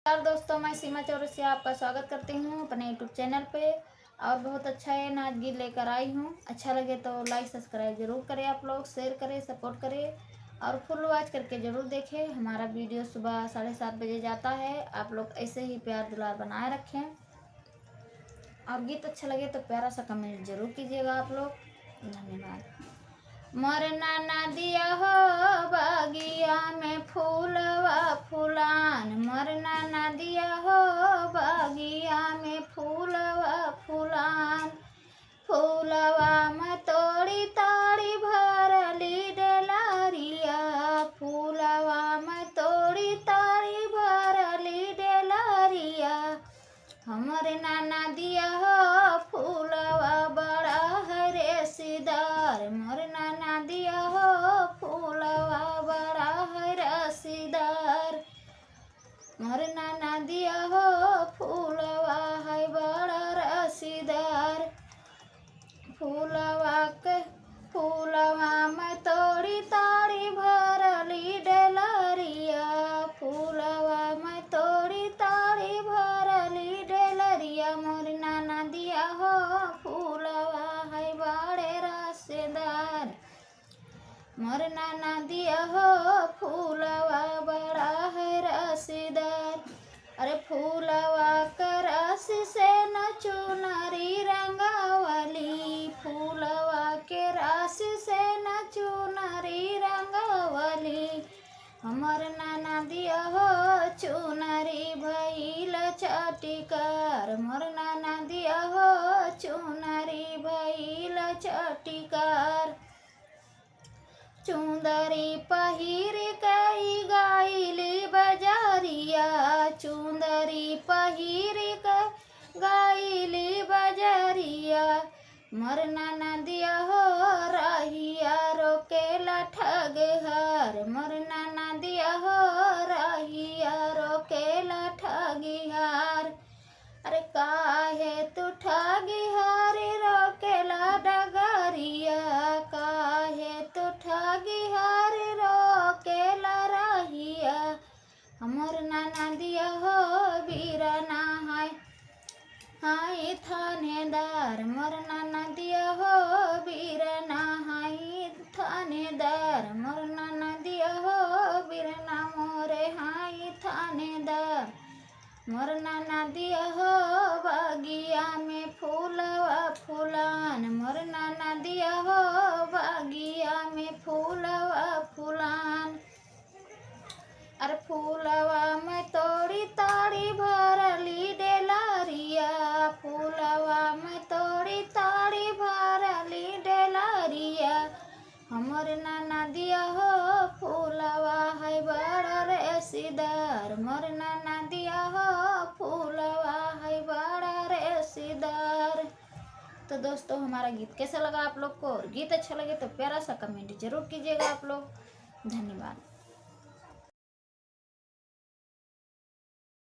नमस्कार दोस्तों, मैं सीमा चौरसिया आपका स्वागत करती हूँ अपने यूट्यूब चैनल पे। और बहुत अच्छा है नाच गीत लेकर आई हूँ। अच्छा लगे तो लाइक सब्सक्राइब जरूर करें, आप लोग शेयर करें, सपोर्ट करें और फुल वॉच करके ज़रूर देखें। हमारा वीडियो सुबह 7:30 बजे जाता है। आप लोग ऐसे ही प्यार दुलार बनाए रखें और गीत अच्छा लगे तो प्यारा सा कमेंट जरूर कीजिएगा आप लोग। धन्यवाद। मरना ना दिया हो बागिया में फूलवा फूलान, मरना ना दिया हो बागिया में फूलवा फूलान। फूलवा में तोड़ी ताड़ी भरली डेलारिया, फूलवा में तोड़ी ताड़ी भरली डेलारिया। हमरे नाना दिया हो फूलवा बड़ा है रेसीदार, मोर नाना दिया हो फूलवा बड़ा है रसीदार। मोर नाना दिया हो फूलवा है बड़ा रसीदार। फूलवा में तोड़ी ताड़ी भरली डेलरिया, फूलवा में तोड़ी ताड़ी भरली डेलरिया। मोर नाना दिया हो फूलवा है बड़े रसेदार, मोर नाना दिया हो फूलवा बड़ा है रसीदार। अरे फूलवा का रस से न चुनरी रंगावली, फूलवा के रस से न चुनरी रंगावली। हमर नाना दिया हो चुनरी भइल चटिकार, मोर नाना दिया हो चुनरी भइल चटिकार। चुंदरी पहिर कई गाइली बजारिया, चुंदरी पहिर कई गाइली बजारिया। मोर नाना दिया हो रहिया रोकेला ठगहार, मोर नाना दिया हो रहिया रोकेला ठगिहार। अरे काहे तू ठगिहार रोकेला डगरिया, काहे तू ठगिहार रोकेला रहिया। हमर नाना दिया हो बीरना हाय थानेदार, मोर नाना दिया हो बीरना हाय थानेदार। मोर नाना दिया हो बीरना मोरे हाय थानेदार। मोर नाना दिया हो बागिया में फूलवा फूलान, मोर नाना दिया हो बागिया में फूलवा फूलान। अरे फूलवा में तोड़ी ताड़ी भरली डेलारिया, फूलवा में तोड़ी ताड़ी भरली डेलारिया। हमर नाना दिया हो फूलवा है बड़ा रेसीदार, मोर नाना दिया हो फूलवा है बड़ा रेसीदार। तो दोस्तों, हमारा गीत कैसा लगा आप लोग को? और गीत अच्छा लगे तो प्यारा सा कमेंट जरूर कीजिएगा आप लोग। धन्यवाद।